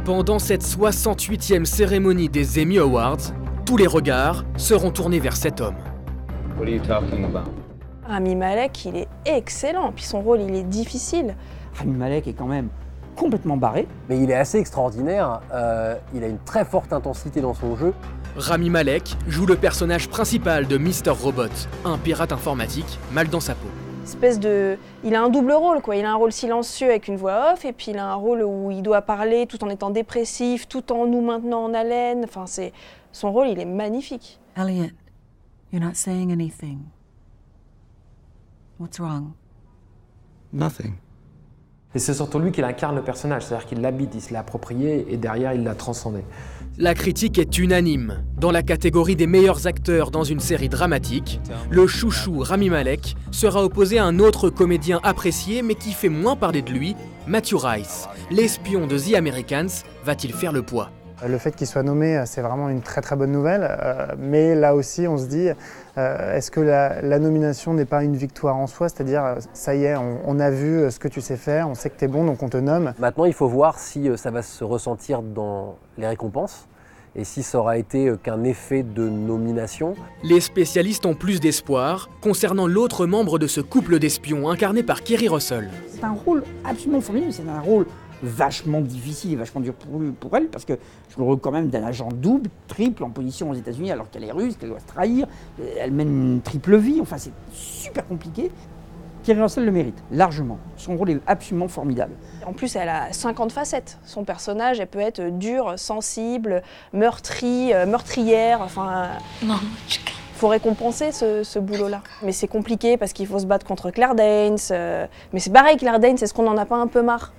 Pendant cette 68e cérémonie des Emmy Awards, tous les regards seront tournés vers cet homme. What are you talking about? Rami Malek, il est excellent, puis son rôle, il est difficile. Rami Malek est quand même complètement barré. Mais il est assez extraordinaire, il a une très forte intensité dans son jeu. Rami Malek joue le personnage principal de Mr. Robot, un pirate informatique mal dans sa peau. Il a un double rôle, quoi. Il a un rôle silencieux avec une voix off, et puis il a un rôle où il doit parler tout en étant dépressif, tout en nous maintenant en haleine. Enfin, son rôle, il est magnifique. Elliot, you're not saying anything. What's wrong? Nothing. Et c'est surtout lui qui incarne le personnage, c'est-à-dire qu'il l'habite, il se l'a approprié et derrière il l'a transcendé. La critique est unanime. Dans la catégorie des meilleurs acteurs dans une série dramatique, le chouchou Rami Malek sera opposé à un autre comédien apprécié mais qui fait moins parler de lui, Matthew Rice. L'espion de The Americans va-t-il faire le poids ? Le fait qu'il soit nommé, c'est vraiment une très très bonne nouvelle, mais là aussi on se dit, est-ce que la nomination n'est pas une victoire en soi, c'est-à-dire ça y est, on a vu ce que tu sais faire, on sait que tu es bon donc on te nomme. Maintenant il faut voir si ça va se ressentir dans les récompenses et si ça aura été qu'un effet de nomination. Les spécialistes ont plus d'espoir concernant l'autre membre de ce couple d'espions incarné par Keri Russell. C'est un rôle absolument formidable, c'est un rôle vachement difficile et vachement dur pour elle, parce que je le rôle quand même d'un agent double, triple en position aux États-Unis alors qu'elle est russe, qu'elle doit se trahir, elle mène une triple vie, enfin c'est super compliqué. Keri Russell le mérite, largement. Son rôle est absolument formidable. En plus, elle a 50 facettes. Son personnage, elle peut être dure, sensible, meurtrière, enfin... Non, faut récompenser ce boulot-là. Mais c'est compliqué parce qu'il faut se battre contre Claire Danes. Mais c'est pareil, Claire Danes, est-ce qu'on n'en a pas un peu marre ?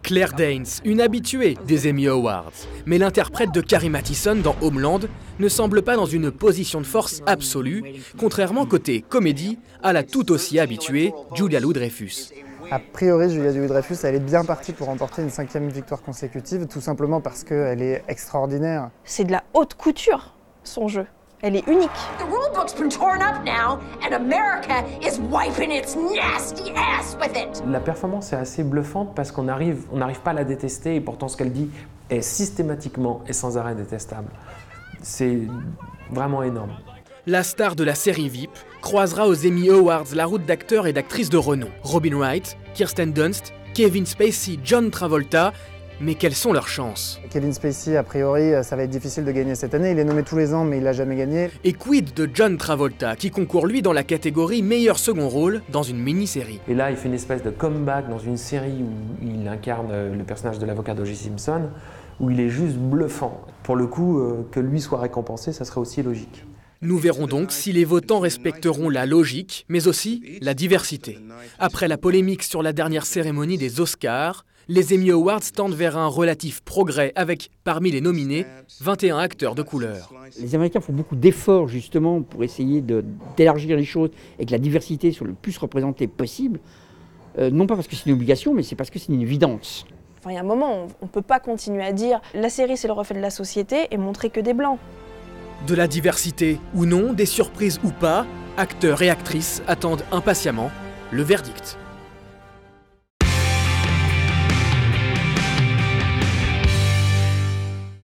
Claire Danes, une habituée des Emmy Awards. Mais l'interprète de Carrie Mathison dans Homeland ne semble pas dans une position de force absolue, contrairement côté comédie à la tout aussi habituée Julia Louis-Dreyfus. A priori, Julia Louis-Dreyfus, elle est bien partie pour remporter une 5e victoire consécutive, tout simplement parce qu'elle est extraordinaire. C'est de la haute couture, son jeu. Elle est unique. The rulebook's been torn up now, and America is wiping its nasty ass with it. La performance est assez bluffante parce qu'on n'arrive pas à la détester et pourtant ce qu'elle dit est systématiquement et sans arrêt détestable. C'est vraiment énorme. La star de la série VIP croisera aux Emmy Awards la route d'acteurs et d'actrices de renom. Robin Wright, Kirsten Dunst, Kevin Spacey, John Travolta. Mais quelles sont leurs chances ? Kevin Spacey, a priori, ça va être difficile de gagner cette année. Il est nommé tous les ans, mais il n'a jamais gagné. Et quid de John Travolta, qui concourt lui dans la catégorie meilleur second rôle dans une mini-série ? Et là, il fait une espèce de comeback dans une série où il incarne le personnage de l'avocat d'O.J. Simpson, où il est juste bluffant. Pour le coup, que lui soit récompensé, ça serait aussi logique. Nous verrons donc si les votants respecteront la logique, mais aussi la diversité. Après la polémique sur la dernière cérémonie des Oscars, les Emmy Awards tendent vers un relatif progrès avec, parmi les nominés, 21 acteurs de couleur. Les Américains font beaucoup d'efforts justement pour essayer d'élargir les choses et que la diversité soit le plus représentée possible. Non pas parce que c'est une obligation, mais c'est parce que c'est une évidence. Enfin, il y a un moment, on ne peut pas continuer à dire « la série c'est le reflet de la société » et montrer que des blancs. De la diversité ou non, des surprises ou pas, acteurs et actrices attendent impatiemment le verdict.